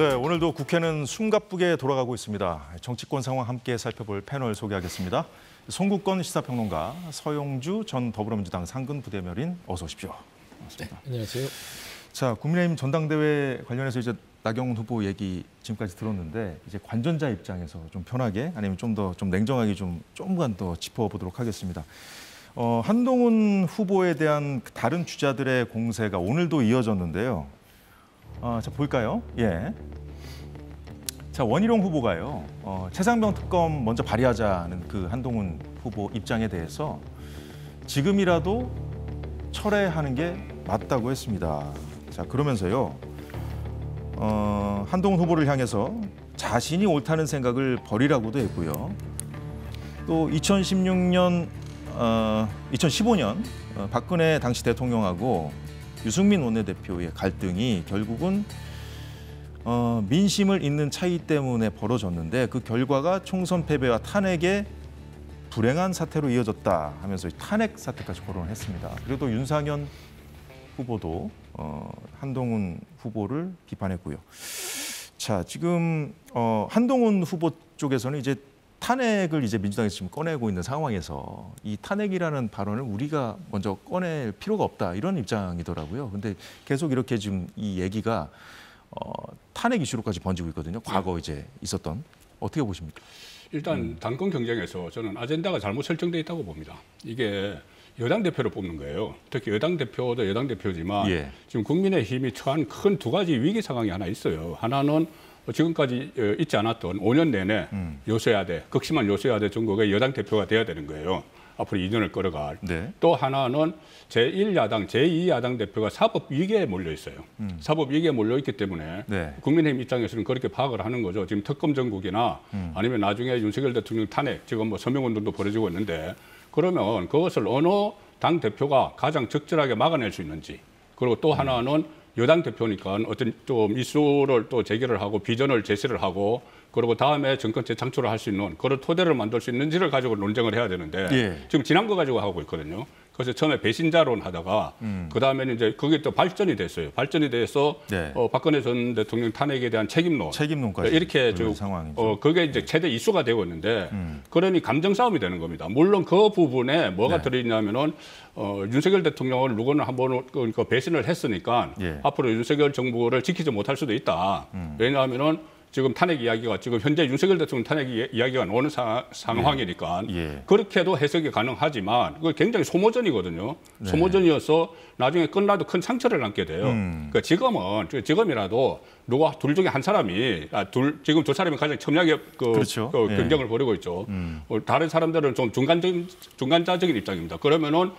네, 오늘도 국회는 숨가쁘게 돌아가고 있습니다. 정치권 상황 함께 살펴볼 패널 소개하겠습니다. 송국건 시사평론가, 서용주 전 더불어민주당 상근 부대변인 어서 오십시오. 반갑습니다. 네, 안녕하세요. 자, 국민의힘 전당대회 관련해서 이제 나경원 후보 얘기 지금까지 들었는데 이제 관전자 입장에서 좀 편하게 아니면 좀 더 좀 냉정하게 조금만 더 짚어보도록 하겠습니다. 한동훈 후보에 대한 다른 주자들의 공세가 오늘도 이어졌는데요. 자, 볼까요? 예. 자, 원희룡 후보가요. 최상병 특검 먼저 발의하자는 그 한동훈 후보 입장에 대해서 지금이라도 철회하는 게 맞다고 했습니다. 자, 그러면서요. 한동훈 후보를 향해서 자신이 옳다는 생각을 버리라고도 했고요. 또 2015년 박근혜 당시 대통령하고 유승민 원내대표의 갈등이 결국은 민심을 잇는 차이 때문에 벌어졌는데 그 결과가 총선 패배와 탄핵의 불행한 사태로 이어졌다 하면서 탄핵 사태까지 거론을 했습니다. 그리고 또 윤상현 후보도 한동훈 후보를 비판했고요. 자, 지금 한동훈 후보 쪽에서는 이제 탄핵을 이제 민주당에서 지금 꺼내고 있는 상황에서 이 탄핵이라는 발언을 우리가 먼저 꺼낼 필요가 없다 이런 입장이더라고요. 근데 계속 이렇게 지금 이 얘기가 탄핵 이슈로까지 번지고 있거든요. 과거 이제 있었던 어떻게 보십니까? 일단 당권 경쟁에서 저는 아젠다가 잘못 설정돼 있다고 봅니다. 이게 여당 대표를 뽑는 거예요. 특히 여당 대표도 여당 대표지만 예. 지금 국민의힘이 처한 큰 두 가지 위기 상황이 하나 있어요. 하나는 지금까지 있지 않았던 5년 내내 요소야대, 극심한 요소야대 정국의 여당 대표가 돼야 되는 거예요. 앞으로 2년을 끌어갈. 네. 또 하나는 제1야당, 제2야당 대표가 사법 위기에 몰려 있어요. 사법 위기에 몰려 있기 때문에 네. 국민의힘 입장에서는 그렇게 파악을 하는 거죠. 지금 특검 정국이나 아니면 나중에 윤석열 대통령 탄핵, 지금 뭐 서명운동도 벌어지고 있는데 그러면 그것을 어느 당 대표가 가장 적절하게 막아낼 수 있는지. 그리고 또 하나는 여당 대표니까 어떤 좀 이슈를 또 제기를 하고 비전을 제시를 하고 그리고 다음에 정권 재창출을 할 수 있는 그런 토대를 만들 수 있는지를 가지고 논쟁을 해야 되는데 예. 지금 지난 거 가지고 하고 있거든요. 그래서 처음에 배신자론 하다가 그다음에는 이제 그게 또 발전이 됐어요. 발전이 돼서 네. 박근혜 전 대통령 탄핵에 대한 책임론까지 이렇게 쭉 상황이죠. 그게 이제 최대 이슈가 되고 있는데 그러니 감정 싸움이 되는 겁니다. 물론 그 부분에 뭐가 네. 들어있냐면은 윤석열 대통령을 누구는 한번 그 배신을 했으니까 예. 앞으로 윤석열 정부를 지키지 못할 수도 있다. 왜냐하면은 지금 탄핵 이야기가 지금 현재 윤석열 대통령 탄핵 이야기가 나오는 상황이니까 예. 그렇게도 해석이 가능하지만 그거 굉장히 소모전이거든요. 네. 소모전이어서 나중에 끝나도 큰 상처를 남게 돼요. 그러니까 지금이라도 누가 둘 중에 한 사람이 지금 두 사람이 가장 첨예하게 그렇죠. 예. 경쟁을 벌이고 있죠. 다른 사람들은 좀 중간자적인 입장입니다. 그러면은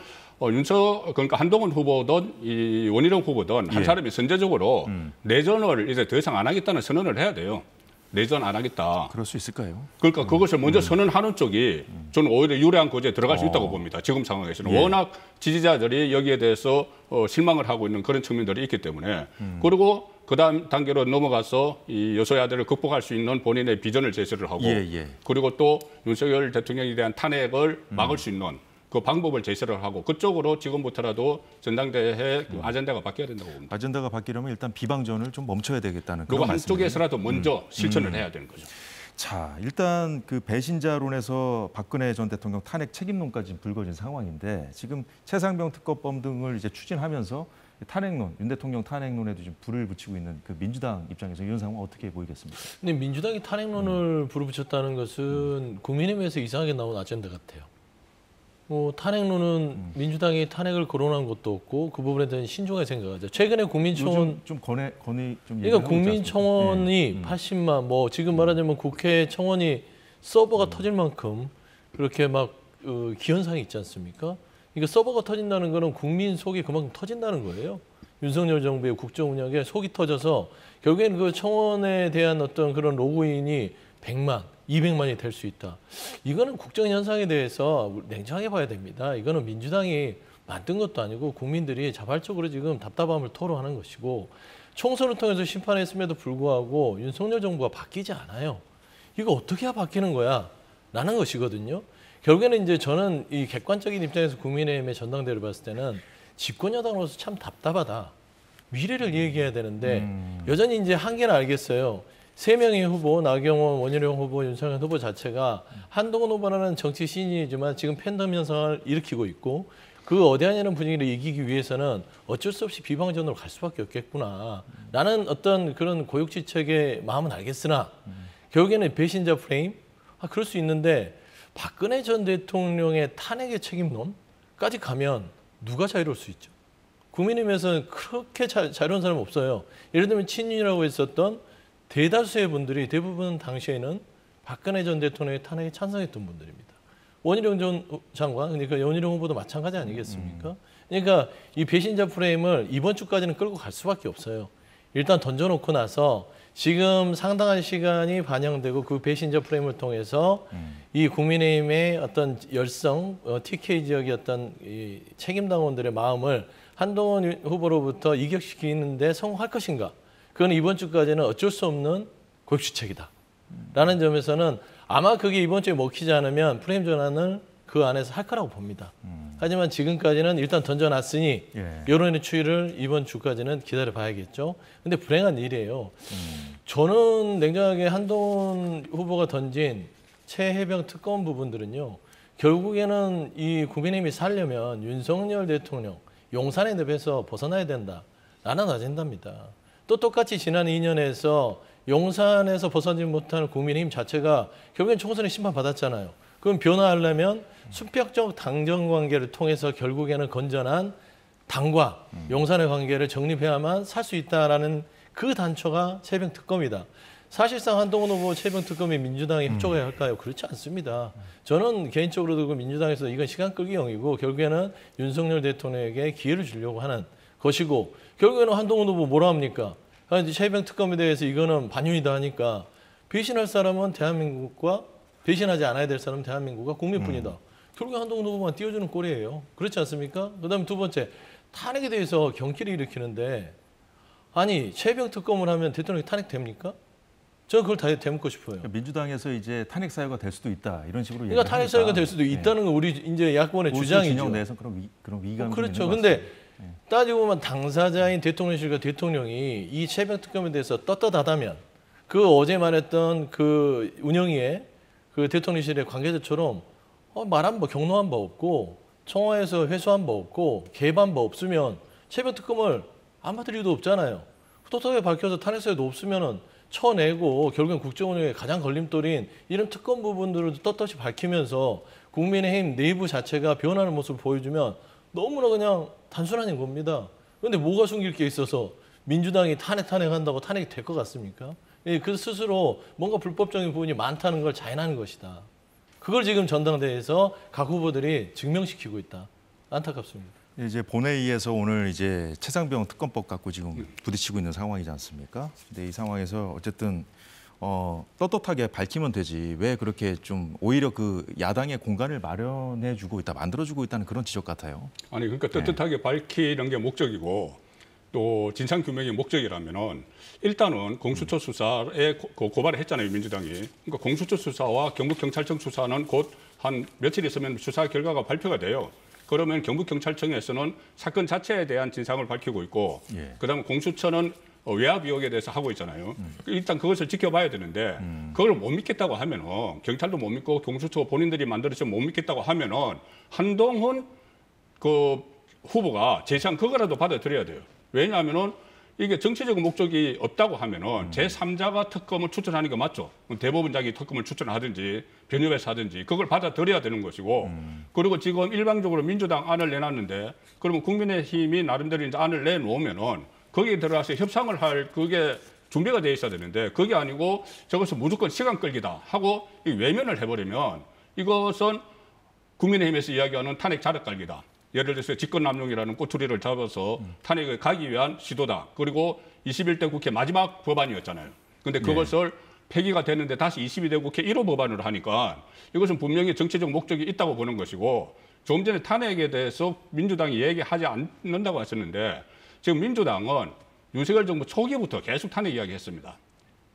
그러니까 한동훈 후보든 이 원희룡 후보든 한 예. 사람이 선제적으로 내전을 이제 더 이상 안 하겠다는 선언을 해야 돼요. 내전 안 하겠다. 그럴 수 있을까요? 그러니까 그것을 먼저 선언하는 쪽이 저는 오히려 유리한 구조에 들어갈 수 있다고 봅니다. 지금 상황에서는. 예. 워낙 지지자들이 여기에 대해서 실망을 하고 있는 그런 측면들이 있기 때문에 그리고 그다음 단계로 넘어가서 이 여소야대를 극복할 수 있는 본인의 비전을 제시를 하고 예. 그리고 또 윤석열 대통령에 대한 탄핵을 막을 수 있는 그 방법을 제시를 하고 그쪽으로 지금부터라도 전당대회 그 아젠다가 바뀌어야 된다고 봅니다. 아젠다가 바뀌려면 일단 비방전을 좀 멈춰야 되겠다는 그런 누가 말씀이에요. 한쪽에서라도 먼저 실천을 해야 되는 거죠. 자, 일단 그 배신자론에서 박근혜 전 대통령 탄핵 책임론까지 불거진 상황인데 지금 최상병 특검법 등을 이제 추진하면서 탄핵론, 윤 대통령 탄핵론에도 좀 불을 붙이고 있는 그 민주당 입장에서 이런 상황 어떻게 보이겠습니까? 근데 민주당이 탄핵론을 불을 붙였다는 것은 국민의힘에서 이상하게 나온 아젠다 같아요. 탄핵론은 민주당이 탄핵을 거론한 것도 없고 그 부분에 대한 신중하게 생각하죠. 최근에 국민청원 좀 건의 좀 그러니까 국민청원이 80만 뭐 지금 말하자면 국회 청원이 서버가 터질 만큼 그렇게 막 기현상이 있지 않습니까? 이거 서버가 터진다는 거는 국민 속이 그만큼 터진다는 거예요. 윤석열 정부의 국정 운영에 속이 터져서 결국에는 그 청원에 대한 어떤 그런 로그인이 100만, 200만이 될 수 있다. 이거는 국정 현상에 대해서 냉정하게 봐야 됩니다. 이거는 민주당이 만든 것도 아니고 국민들이 자발적으로 지금 답답함을 토로하는 것이고 총선을 통해서 심판했음에도 불구하고 윤석열 정부가 바뀌지 않아요. 이거 어떻게 해야 바뀌는 거야? 라는 것이거든요. 결국에는 이제 저는 이 객관적인 입장에서 국민의힘의 전당대회를 봤을 때는 집권 여당으로서 참 답답하다. 미래를 얘기해야 되는데 여전히 이제 한계는 알겠어요. 3명의 후보, 나경원, 원희룡 후보, 윤석열 후보 자체가 한동훈 후보라는 정치 신인이지만 지금 팬덤 현상을 일으키고 있고 그 어디하냐는 분위기를 이기기 위해서는 어쩔 수 없이 비방전으로 갈 수밖에 없겠구나. 라는 어떤 그런 고육지책의 마음은 알겠으나 결국에는 배신자 프레임? 그럴 수 있는데 박근혜 전 대통령의 탄핵의 책임론까지 가면 누가 자유로울 수 있죠? 국민의힘에서는 그렇게 자유로운 사람 없어요. 예를 들면 친윤이라고 했었던 대다수의 분들이 대부분 당시에는 박근혜 전 대통령의 탄핵에 찬성했던 분들입니다. 원희룡 전 장관, 그러니까 원희룡 후보도 마찬가지 아니겠습니까? 그러니까 이 배신자 프레임을 이번 주까지는 끌고 갈 수밖에 없어요. 일단 던져놓고 나서 지금 상당한 시간이 반영되고 그 배신자 프레임을 통해서 이 국민의힘의 어떤 열성, TK 지역의 어떤 이 책임당원들의 마음을 한동훈 후보로부터 이격시키는데 성공할 것인가? 그건 이번 주까지는 어쩔 수 없는 고육지책이다. 라는 점에서는 아마 그게 이번 주에 먹히지 않으면 프레임 전환을 그 안에서 할 거라고 봅니다. 하지만 지금까지는 일단 던져놨으니 여론의 추이를 이번 주까지는 기다려 봐야겠죠. 근데 불행한 일이에요. 저는 냉정하게 한동훈 후보가 던진 최혜병 특검 부분들은요. 결국에는 이 국민의힘이 살려면 윤석열 대통령 용산의 늪에서 벗어나야 된다라는 아젠다입니다. 또 똑같이 지난 2년에서 용산에서 벗어나지 못하는 국민의힘 자체가 결국엔 총선에 심판받았잖아요. 그럼 변화하려면 수평적 당정 관계를 통해서 결국에는 건전한 당과 용산의 관계를 정립해야만 살 수 있다라는 그 단초가 최병 특검이다. 사실상 한동훈 후보 최병 특검에 민주당이 협조해야 할까요? 그렇지 않습니다. 저는 개인적으로도 그 민주당에서 이건 시간 끌기용이고 결국에는 윤석열 대통령에게 기회를 주려고 하는 것이고 결국에는 한동훈 후보 뭐라 합니까? 최병 특검에 대해서 이거는 반윤이다 하니까 배신할 사람은 대한민국과 배신하지 않아야 될 사람은 대한민국과 국민뿐이다. 결국에 한동훈 후보만 띄워주는 꼴이에요. 그렇지 않습니까? 그다음에 두 번째, 탄핵에 대해서 경기를 일으키는데 아니 최병 특검을 하면 대통령이 탄핵됩니까? 저는 그걸 다 되묻고 싶어요. 그러니까 민주당에서 이제 탄핵 사유가 될 수도 있다 이런 식으로 그러니까 탄핵 사유가 될 수도 있다는 건 우리 이제 야권의 주장이죠. 진영 내에서 그런 위감이 그렇죠. 있는 것 근데 같습니다. 따지고 보면 당사자인 대통령실과 대통령이 이 최병 특검에 대해서 떳떳하다면 그 어제 말했던 그 운영위의 그 대통령실의 관계자처럼 말한 바 경로한 바 없고 청와에서 회수한 바 없고 개입한 바 없으면 최병 특검을 안 받을 이유도 없잖아요. 떳떳하게 밝혀서 탄핵 사유도 없으면은 쳐내고 결국엔 국정운영의 가장 걸림돌인 이런 특검 부분들을 떳떳이 밝히면서 국민의힘 내부 자체가 변하는 모습을 보여주면 너무나 그냥 단순한 겁니다. 그런데 뭐가 숨길 게 있어서 민주당이 탄핵한다고 탄핵이 될 것 같습니까? 그 스스로 뭔가 불법적인 부분이 많다는 걸 자인하는 것이다. 그걸 지금 전당대회에서 각 후보들이 증명시키고 있다. 안타깝습니다. 이제 본회의에서 오늘 이제 최상병 특검법 갖고 지금 부딪히고 있는 상황이지 않습니까? 근데 이 상황에서 어쨌든 떳떳하게 밝히면 되지 왜 그렇게 좀 오히려 그 야당의 공간을 마련해주고 있다, 만들어주고 있다는 그런 지적 같아요. 아니 그러니까 떳떳하게 밝히는 게 목적이고 또 진상 규명이 목적이라면은 일단은 공수처 수사에 고발을 했잖아요 민주당이. 그러니까 공수처 수사와 경북경찰청 수사는 곧 한 며칠 있으면 수사 결과가 발표가 돼요. 그러면 경북경찰청에서는 사건 자체에 대한 진상을 밝히고 있고 그다음에 공수처는 외압 의혹에 대해서 하고 있잖아요. 일단 그것을 지켜봐야 되는데 그걸 못 믿겠다고 하면은 경찰도 못 믿고 공수처 본인들이 만들어서 못 믿겠다고 하면은 한동훈 그 후보가 제시한 그거라도 받아들여야 돼요. 왜냐하면은 이게 정치적 목적이 없다고 하면은 제3자가 특검을 추천하는 게 맞죠. 대법원장이 특검을 추천하든지 변협에서 하든지 그걸 받아들여야 되는 것이고 그리고 지금 일방적으로 민주당 안을 내놨는데 그러면 국민의힘이 나름대로 이제 안을 내놓으면은 거기에 들어가서 협상을 할 그게 준비가 돼 있어야 되는데 그게 아니고 저것은 무조건 시간 끌기다 하고 외면을 해버리면 이것은 국민의힘에서 이야기하는 탄핵 자력 깔기다. 예를 들어서 직권남용이라는 꼬투리를 잡아서 탄핵에 가기 위한 시도다. 그리고 21대 국회 마지막 법안이었잖아요. 그런데 그것을 폐기가 됐는데 다시 22대 국회 1호 법안으로 하니까 이것은 분명히 정치적 목적이 있다고 보는 것이고 조금 전에 탄핵에 대해서 민주당이 얘기하지 않는다고 하셨는데 지금 민주당은 윤석열 정부 초기부터 계속 탄핵 이야기했습니다.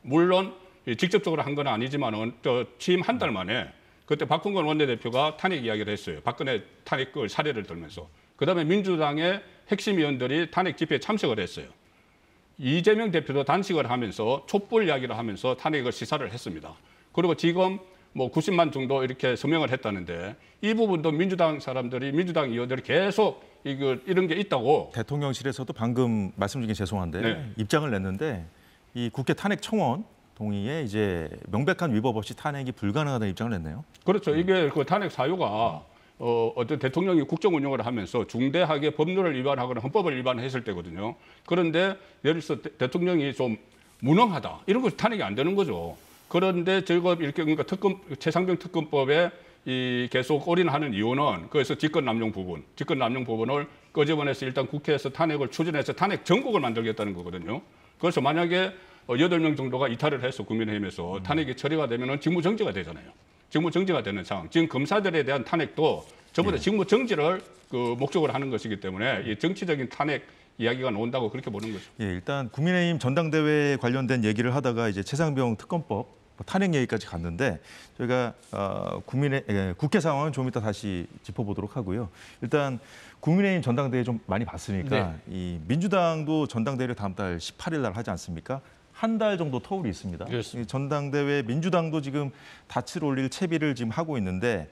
물론 직접적으로 한 건 아니지만은 취임 한 달 만에 그때 박홍근 원내대표가 탄핵 이야기를 했어요. 박근혜 탄핵 사례를 들면서. 그다음에 민주당의 핵심 의원들이 탄핵 집회에 참석을 했어요. 이재명 대표도 단식을 하면서 촛불 이야기를 하면서 탄핵을 시사를 했습니다. 그리고 지금 뭐 90만 정도 이렇게 서명을 했다는데 이 부분도 민주당 의원들이 계속 이런 게 있다고. 대통령실에서도 방금 말씀 중에 죄송한데 네. 입장을 냈는데 이 국회 탄핵 청원 동의에 이제 명백한 위법 없이 탄핵이 불가능하다는 입장을 냈네요. 그렇죠. 이게 그 탄핵 사유가 어떤 대통령이 국정 운영을 하면서 중대하게 법률을 위반하거나 헌법을 위반했을 때거든요. 그런데 예를 들어서 대통령이 좀 무능하다 이런 거 탄핵이 안 되는 거죠. 그런데 지금 이렇게 그러니까 최상병 특검법에 계속 올인하는 이유는 그래서 직권남용 부분을 끄집어내서 일단 국회에서 탄핵을 추진해서 탄핵 정국을 만들겠다는 거거든요. 그래서 만약에 8명 정도가 이탈을 해서 국민의힘에서 탄핵이 처리가 되면은 직무정지가 되잖아요. 직무정지가 되는 상황. 지금 검사들에 대한 탄핵도 전부 다 직무정지를 목적으로 하는 것이기 때문에 이 정치적인 탄핵 이야기가 나온다고 그렇게 보는 거죠. 예, 일단 국민의힘 전당대회 관련된 얘기를 하다가 이제 최상병 특검법 탄핵 얘기까지 갔는데 저희가 국회 상황은 좀 이따 다시 짚어보도록 하고요. 일단 국민의힘 전당대회 좀 많이 봤으니까 이 민주당도 전당대회를 다음 달 18일 날 하지 않습니까? 한 달 정도 터울이 있습니다. 이 전당대회 민주당도 지금 닻을 올릴 채비를 지금 하고 있는데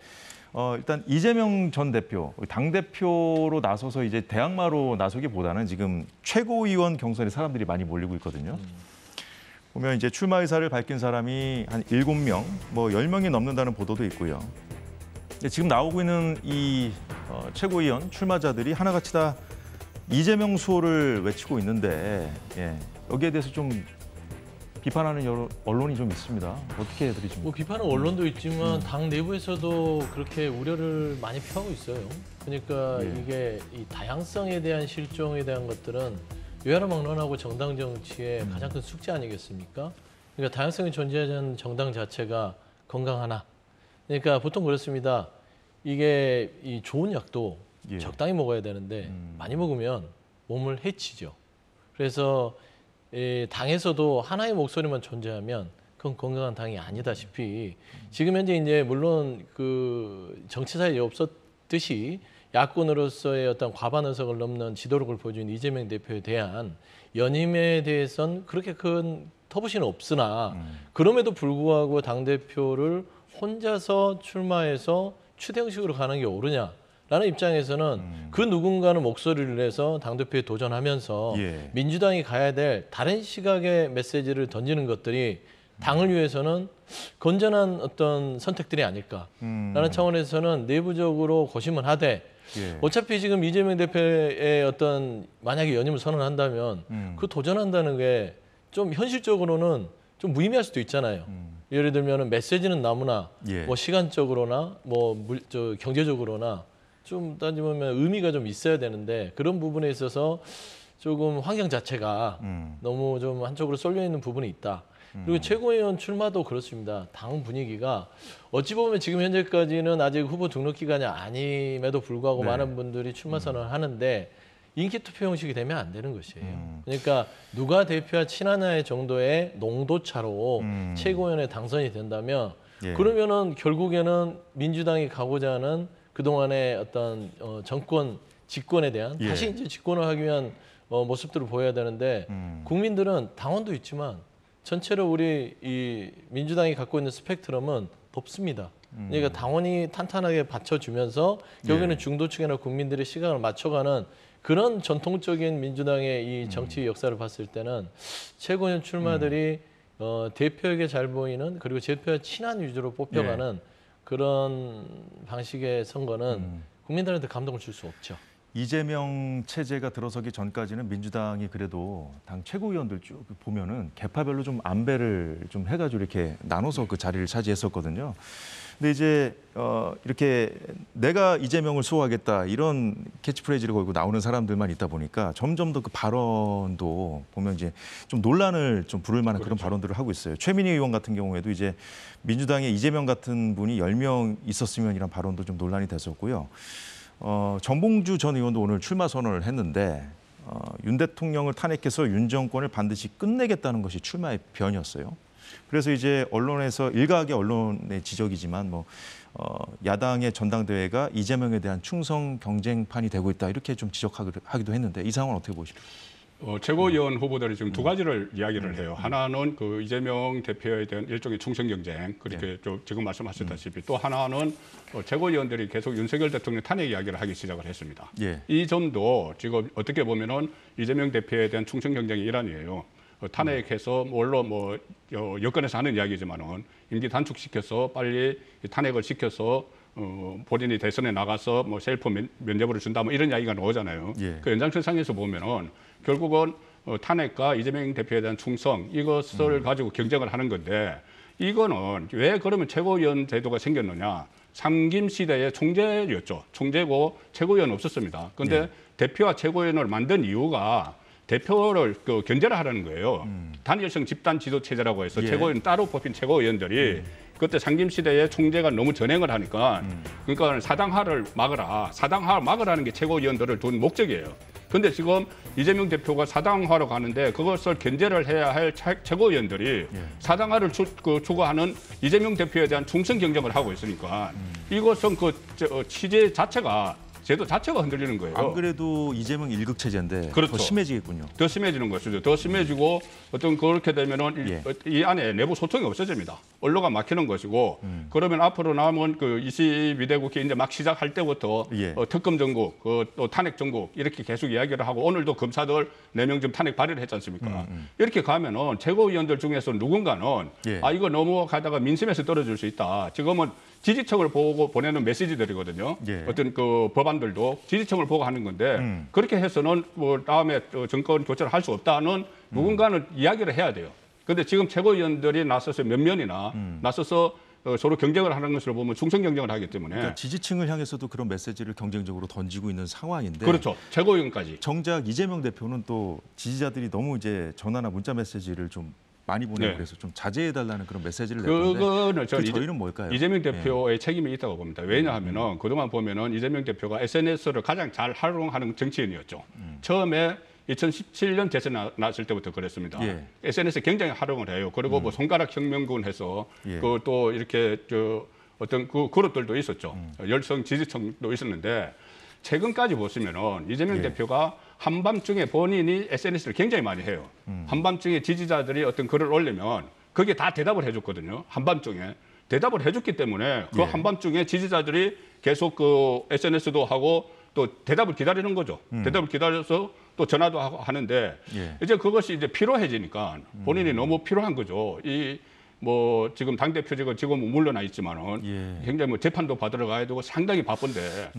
일단 이재명 전 대표, 당대표로 나서서 이제 대항마로 나서기보다는 지금 최고위원 경선에 사람들이 많이 몰리고 있거든요. 보면 이제 출마 의사를 밝힌 사람이 한 7명, 뭐 10명이 넘는다는 보도도 있고요. 지금 나오고 있는 이 최고위원 출마자들이 하나같이 다 이재명 수호를 외치고 있는데 여기에 대해서 좀 비판하는 여러 언론이 좀 있습니다. 어떻게 해드리십니까? 뭐 비판은 언론도 있지만 당 내부에서도 그렇게 우려를 많이 표하고 있어요. 그러니까 이게 이 다양성에 대한 실종에 대한 것들은 외화막론하고 정당 정치의 가장 큰 숙제 아니겠습니까? 그러니까 다양성이 존재하는 정당 자체가 건강하나. 그러니까 보통 그렇습니다. 이게 이 좋은 약도 적당히 먹어야 되는데 많이 먹으면 몸을 해치죠. 그래서 당에서도 하나의 목소리만 존재하면 그건 건강한 당이 아니다시피 지금 현재 이제 물론 그 정치사에 없었듯이 야권으로서의 어떤 과반 의석을 넘는 지도력을 보여준 이재명 대표에 대한 연임에 대해서는 그렇게 큰 터부시는 없으나 그럼에도 불구하고 당대표를 혼자서 출마해서 추대형식으로 가는 게 옳으냐? 라는 입장에서는 그 누군가는 목소리를 내서 당대표에 도전하면서 민주당이 가야 될 다른 시각의 메시지를 던지는 것들이 당을 위해서는 건전한 어떤 선택들이 아닐까라는 차원에서는 내부적으로 고심은 하되 어차피 지금 이재명 대표의 어떤 만약에 연임을 선언한다면 그 도전한다는 게 좀 현실적으로는 좀 무의미할 수도 있잖아요. 예를 들면 메시지는 너무나 뭐 시간적으로나 뭐 경제적으로나 좀 따지면 의미가 좀 있어야 되는데 그런 부분에 있어서 조금 환경 자체가 너무 좀 한쪽으로 쏠려 있는 부분이 있다. 그리고 최고위원 출마도 그렇습니다. 당 분위기가 어찌 보면 지금 현재까지는 아직 후보 등록 기간이 아님에도 불구하고 많은 분들이 출마 선언을 하는데 인기 투표 형식이 되면 안 되는 것이에요. 그러니까 누가 대표와 친하냐 정도의 농도차로 최고위원에 당선이 된다면 그러면은 결국에는 민주당이 가고자 하는 그동안의 어떤 정권 집권에 대한 다시 이제 집권을 하기 위한 모습들을 보여야 되는데 국민들은 당원도 있지만 전체로 우리 이 민주당이 갖고 있는 스펙트럼은 덥습니다. 그러니까 당원이 탄탄하게 받쳐주면서 결국에는 중도층이나 국민들의 시각을 맞춰가는 그런 전통적인 민주당의 이 정치 역사를 봤을 때는 최고위원 출마들이 대표에게 잘 보이는 그리고 대표와 친한 위주로 뽑혀가는 그런 방식의 선거는 국민들한테 감동을 줄 수 없죠. 이재명 체제가 들어서기 전까지는 민주당이 그래도 당 최고위원들 쭉 보면은 계파별로 좀 안배를 좀 해가지고 이렇게 나눠서 그 자리를 차지했었거든요. 근데 이제 이렇게 내가 이재명을 수호하겠다 이런 캐치프레이즈를 걸고 나오는 사람들만 있다 보니까 점점 더 그 발언도 보면 이제 좀 논란을 좀 부를 만한 그런 발언들을 하고 있어요. 최민희 의원 같은 경우에도 이제 민주당에 이재명 같은 분이 10명 있었으면 이런 발언도 좀 논란이 됐었고요. 정봉주 전 의원도 오늘 출마 선언을 했는데 윤 대통령을 탄핵해서 윤 정권을 반드시 끝내겠다는 것이 출마의 변이었어요. 그래서 이제 언론에서 일각의 언론의 지적이지만 뭐 야당의 전당대회가 이재명에 대한 충성 경쟁판이 되고 있다 이렇게 좀 지적하기도 했는데 이 상황은 어떻게 보십니까? 최고위원 후보들이 지금 두 가지를 이야기를 해요. 하나는 그 이재명 대표에 대한 일종의 충성 경쟁, 그렇게 지금 말씀하셨다시피 또 하나는 최고위원들이 계속 윤석열 대통령 탄핵 이야기를 하기 시작을 했습니다. 예. 이 점도 지금 어떻게 보면은 이재명 대표에 대한 충성 경쟁의 일환이에요. 탄핵해서 물론 뭐 여권에서 하는 이야기지만은 임기 단축시켜서 빨리 탄핵을 시켜서 본인이 대선에 나가서 뭐 셀프 면죄부를 준다 뭐 이런 이야기가 나오잖아요. 예. 그 연장선상에서 보면은 결국은 탄핵과 이재명 대표에 대한 충성 이것을 가지고 경쟁을 하는 건데 이거는 왜 그러면 최고위원 제도가 생겼느냐? 삼김 시대의 총재였죠. 총재고 최고위원 없었습니다. 그런데 예. 대표와 최고위원을 만든 이유가 대표를 견제를 하라는 거예요. 단일성 집단 지도 체제라고 해서 예. 최고위원 따로 뽑힌 최고위원들이 그때 상김 시대에 총재가 너무 전횡을 하니까 그러니까 사당화를 막으라. 사당화를 막으라는 게 최고위원들을 둔 목적이에요. 근데 지금 이재명 대표가 사당화로 가는데 그것을 견제를 해야 할 최고위원들이 사당화를 추구하는 이재명 대표에 대한 충성 경쟁을 하고 있으니까 이것은 그 취재 자체가 제도 자체가 흔들리는 거예요. 안 그래도 이재명 일극 체제인데 그렇죠. 더 심해지겠군요. 더 심해지는 것이죠. 더 심해지고 어떤 그렇게 되면은 예. 이 안에 내부 소통이 없어집니다. 언로가 막히는 것이고 그러면 앞으로 남은 그 22대 국회 이제 막 시작할 때부터 예. 특검 전국, 또 탄핵 전국 이렇게 계속 이야기를 하고 오늘도 검사들 4명 좀 탄핵 발의를 했지 않습니까? 이렇게 가면은 최고위원들 중에서 누군가는 예. 아 이거 너무 가다가 민심에서 떨어질 수 있다. 지금은 지지층을 보고 보내는 메시지들이거든요. 예. 어떤 그 법안들도 지지층을 보고 하는 건데 그렇게 해서는 뭐 다음에 정권 교체를 할 수 없다는 누군가는 이야기를 해야 돼요. 그런데 지금 최고위원들이 나서서 몇 면이나 나서서 서로 경쟁을 하는 것을 보면 충성 경쟁을 하기 때문에 그러니까 지지층을 향해서도 그런 메시지를 경쟁적으로 던지고 있는 상황인데 그렇죠. 최고위원까지. 정작 이재명 대표는 또 지지자들이 너무 이제 전화나 문자 메시지를 좀 많이 보내고 네. 그래서 좀 자제해달라는 그런 메시지를 냈는데 그거는 저희는 뭘까요? 이재명 대표의 책임이 있다고 봅니다. 왜냐하면은 그동안 보면은 이재명 대표가 SNS를 가장 잘 활용하는 정치인이었죠. 처음에 2017년 대선 나왔을 때부터 그랬습니다. 예. SNS 굉장히 활용을 해요. 그리고 뭐 손가락 혁명군 해서 예. 또 이렇게 어떤 그 그룹들도 있었죠. 열성 지지층도 있었는데 최근까지 보시면은 이재명 예. 대표가 한밤중에 본인이 SNS를 굉장히 많이 해요. 한밤중에 지지자들이 어떤 글을 올리면 그게 다 대답을 해줬거든요. 한밤중에 대답을 해줬기 때문에 그 예. 한밤중에 지지자들이 계속 그 SNS도 하고 또 대답을 기다리는 거죠. 대답을 기다려서 또 전화도 하고 하는데 예. 이제 그것이 이제 피로해지니까 본인이 너무 피로한 거죠. 뭐 지금 당대표직은 지금 물러나 있지만은 예. 굉장히 뭐 재판도 받으러 가야 되고 상당히 바쁜데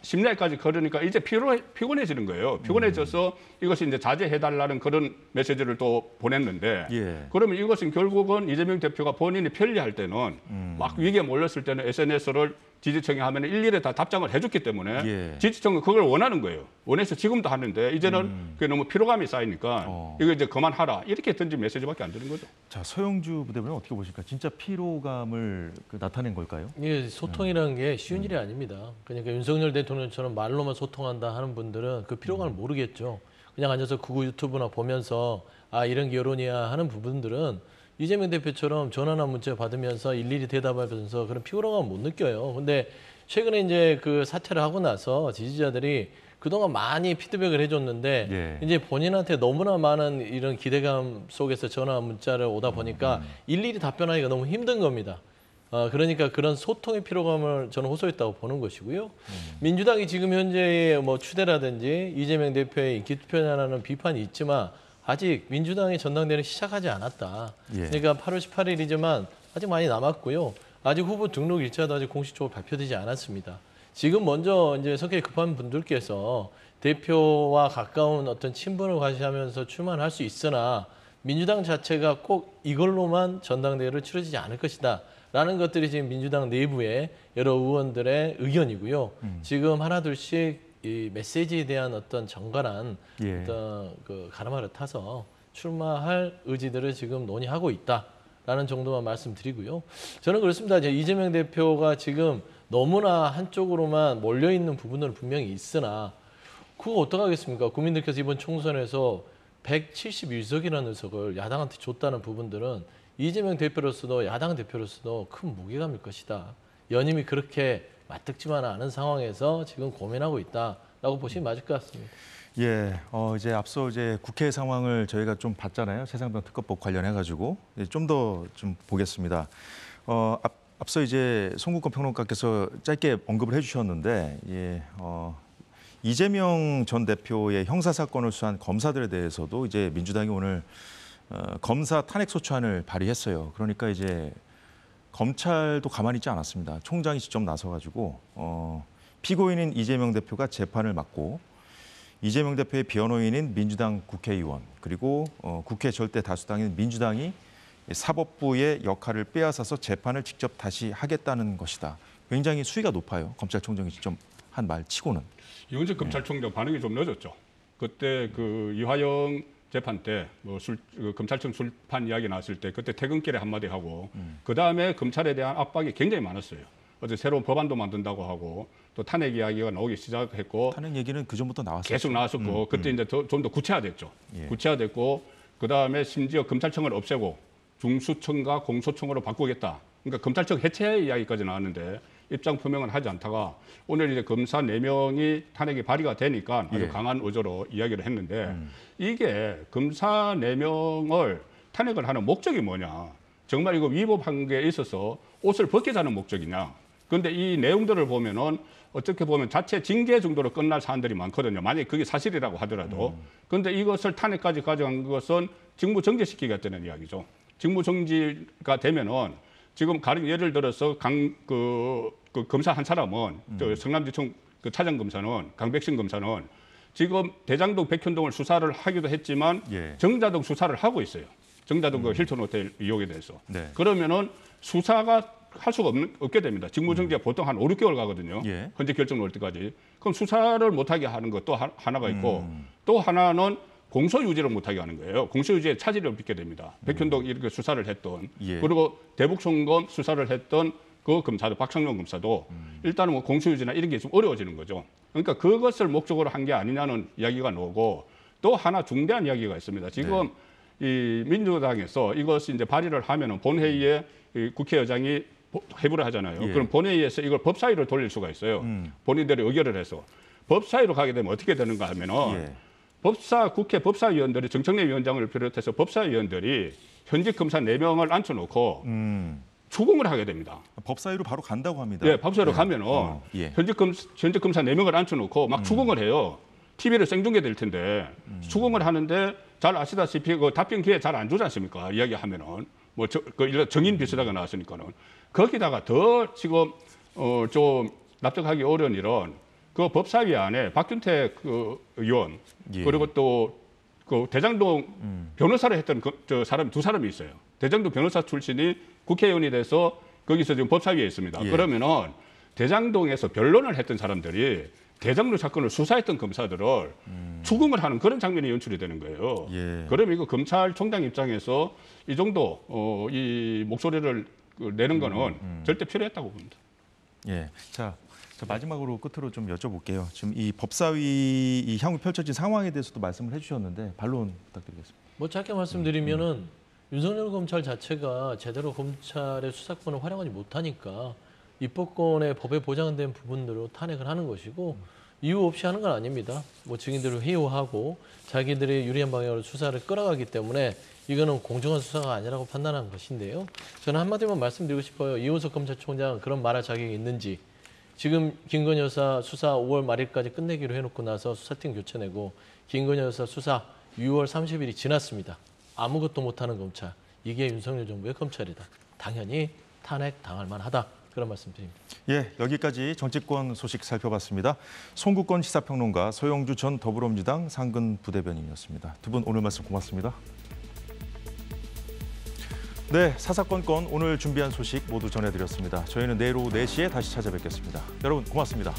심리까지 걸으니까 이제 피곤해지는 거예요. 피곤해져서 이것이 이제 자제해달라는 그런 메시지를 또 보냈는데 예. 그러면 이것은 결국은 이재명 대표가 본인이 편리할 때는 막 위기에 몰렸을 때는 SNS를 지지층이 하면 일일이 다 답장을 해줬기 때문에 예. 지지층은 그걸 원하는 거예요. 원해서 지금도 하는데 이제는 그게 너무 피로감이 쌓이니까 이거 이제 그만하라 이렇게 던진 메시지밖에 안 되는 거죠. 자, 서영주 부대변인 어떻게 보실까? 진짜 피로감을 나타낸 걸까요? 이게 소통이라는 게 쉬운 일이 아닙니다. 그러니까 윤석열 대통령처럼 말로만 소통한다 하는 분들은 그 피로감을 모르겠죠. 그냥 앉아서 구구 유튜브나 보면서 아 이런 게 여론이야 하는 부분들은 이재명 대표처럼 전화나 문자 받으면서 일일이 대답하면서 그런 피로감을 못 느껴요. 근데 최근에 이제 그 사퇴를 하고 나서 지지자들이 그동안 많이 피드백을 해줬는데 예. 이제 본인한테 너무나 많은 이런 기대감 속에서 전화 문자를 오다 보니까 일일이 답변하기가 너무 힘든 겁니다. 그러니까 그런 소통의 피로감을 저는 호소했다고 보는 것이고요. 민주당이 지금 현재의 뭐 추대라든지 이재명 대표의 인기 투표냐라는 비판이 있지만 아직 민주당의 전당대회는 시작하지 않았다. 예. 그러니까 8월 18일이지만 아직 많이 남았고요. 아직 후보 등록 일자도 아직 공식적으로 발표되지 않았습니다. 지금 먼저 이제 성격이 급한 분들께서 대표와 가까운 어떤 친분을 과시하면서 출마할 수 있으나 민주당 자체가 꼭 이걸로만 전당대회를 치러지지 않을 것이다. 라는 것들이 지금 민주당 내부의 여러 의원들의 의견이고요. 지금 하나둘씩 이 메시지에 대한 어떤 정갈한 예. 어떤 그 가르마를 타서 출마할 의지들을 지금 논의하고 있다라는 정도만 말씀드리고요. 저는 그렇습니다. 이제 이재명 대표가 지금 너무나 한쪽으로만 몰려 있는 부분은 분명히 있으나 그거 어떡하겠습니까? 국민들께서 이번 총선에서 171석이라는 의석을 야당한테 줬다는 부분들은 이재명 대표로서도 야당 대표로서도 큰 무게감일 것이다. 연임이 그렇게 맞득지만 않은 상황에서 지금 고민하고 있다라고 보시면 맞을 것 같습니다. 예, 이제 앞서 이제 국회 상황을 저희가 좀 봤잖아요. 최상병 특검법 관련해가지고 좀 더 좀 보겠습니다. 앞서 이제 송국권 평론가께서 짧게 언급을 해주셨는데, 예, 이재명 전 대표의 형사 사건을 수사한 검사들에 대해서도 이제 민주당이 오늘 검사 탄핵 소추안을 발의했어요. 그러니까 이제 검찰도 가만히 있지 않았습니다. 총장이 직접 나서가지고 피고인인 이재명 대표가 재판을 맡고 이재명 대표의 변호인인 민주당 국회의원 그리고 국회 절대 다수당인 민주당이 사법부의 역할을 빼앗아서 재판을 직접 다시 하겠다는 것이다. 굉장히 수위가 높아요. 검찰총장이 직접 한 말 치고는. 이원석 검찰총장 반응이 좀 늦었죠. 그때 그 이화영 재판 때 뭐 검찰청 술판 이야기 나왔을 때 그때 퇴근길에 한마디 하고 그 다음에 검찰에 대한 압박이 굉장히 많았어요. 어제 새로운 법안도 만든다고 하고 또 탄핵 이야기가 나오기 시작했고 탄핵 얘기는 그 전부터 나왔었죠. 계속 나왔었고 그때 이제 좀 더 구체화됐죠. 예. 구체화됐고 그 다음에 심지어 검찰청을 없애고 중수청과 공소청으로 바꾸겠다. 그러니까 검찰청 해체 이야기까지 나왔는데 입장 표명을 하지 않다가 오늘 이제 검사 4명이 탄핵이 발의가 되니까 아주 예. 강한 어조로 이야기를 했는데 이게 검사 4명을 탄핵을 하는 목적이 뭐냐. 정말 이거 위법한 게 있어서 옷을 벗기자는 목적이냐. 그런데 이 내용들을 보면은 어떻게 보면 자체 징계 정도로 끝날 사안들이 많거든요. 만약에 그게 사실이라고 하더라도. 그런데 이것을 탄핵까지 가져간 것은 직무 정지시키겠다는 이야기죠. 직무 정지가 되면은 지금 가령 예를 들어서 그 검사 한 사람은 저 성남지청 그 차장 검사는 강백신 검사는 지금 대장동 백현동을 수사를 하기도 했지만 예. 정자동 수사를 하고 있어요. 정자동 그 힐튼 호텔 이용에 대해서. 네. 그러면은 수사가 할 수가 없게 됩니다. 직무정지가 보통 한 5, 6개월 가거든요. 예. 현재 결정 나올 때까지. 그럼 수사를 못하게 하는 것도 하나가 있고 또 하나는 공소유지를 못하게 하는 거예요. 공소유지에 차질을 빚게 됩니다. 백현동 이렇게 수사를 했던 예. 그리고 대북송금 수사를 했던 그 검사도 박상용 검사도 일단은 뭐 공소유지나 이런 게 좀 어려워지는 거죠. 그러니까 그것을 목적으로 한 게 아니냐는 이야기가 나오고 또 하나 중대한 이야기가 있습니다. 지금 이 민주당에서 이것이 이제 발의를 하면은 본회의에 이 국회의장이 회부를 하잖아요. 예. 그럼 본회의에서 이걸 법사위로 돌릴 수가 있어요. 본인들이 의결을 해서 법사위로 가게 되면 어떻게 되는가 하면은 예. 국회 법사위원들이 정청래 위원장을 비롯해서 법사위원들이 현직 검사 4명을 앉혀놓고 추궁을 하게 됩니다. 법사위로 바로 간다고 합니다. 예, 법사위로 가면은 예. 현직 검사 4명을 앉혀놓고 막 추궁을 해요. TV를 생중계될 텐데 추궁을 하는데 잘 아시다시피 그 답변 기회 잘 안 주지 않습니까? 이야기하면은 뭐 그 정인 비슷하게 나왔으니까는 거기다가 더 지금 좀 납득하기 어려운 일은 그 법사위 안에 박균택 그 의원 예. 그리고 또 그 대장동 변호사를 했던 저 사람 2사람이 있어요. 대장동 변호사 출신이 국회의원이 돼서 거기서 지금 법사위에 있습니다. 예. 그러면은 대장동에서 변론을 했던 사람들이 대장동 사건을 수사했던 검사들을 추궁을 하는 그런 장면이 연출이 되는 거예요. 예. 그러면 이거 검찰총장 입장에서 이 정도 이 목소리를 내는 거는 절대 필요했다고 봅니다. 예. 자, 마지막으로 끝으로 좀 여쭤볼게요. 지금 이 법사위 이 향후 펼쳐진 상황에 대해서도 말씀을 해주셨는데 반론 부탁드리겠습니다. 뭐 짧게 말씀드리면은 윤석열 검찰 자체가 제대로 검찰의 수사권을 활용하지 못하니까 입법권의 법에 보장된 부분들로 탄핵을 하는 것이고 이유 없이 하는 건 아닙니다. 뭐 증인들을 회유하고 자기들의 유리한 방향으로 수사를 끌어가기 때문에 이거는 공정한 수사가 아니라고 판단한 것인데요. 저는 한마디만 말씀드리고 싶어요. 이호석 검찰총장 그런 말할 자격이 있는지. 지금 김건희 여사 수사 5월 말일까지 끝내기로 해놓고 나서 수사팀 교체내고 김건희 여사 수사 6월 30일이 지났습니다. 아무것도 못하는 검찰. 이게 윤석열 정부의 검찰이다. 당연히 탄핵 당할 만하다. 그런 말씀드립니다. 예, 여기까지 정치권 소식 살펴봤습니다. 송국권 시사평론가 소영주 전 더불어민주당 상근 부대변인이었습니다. 두 분 오늘 말씀 고맙습니다. 네, 사사건건 오늘 준비한 소식 모두 전해드렸습니다. 저희는 내일 오후 4시에 다시 찾아뵙겠습니다. 여러분 고맙습니다.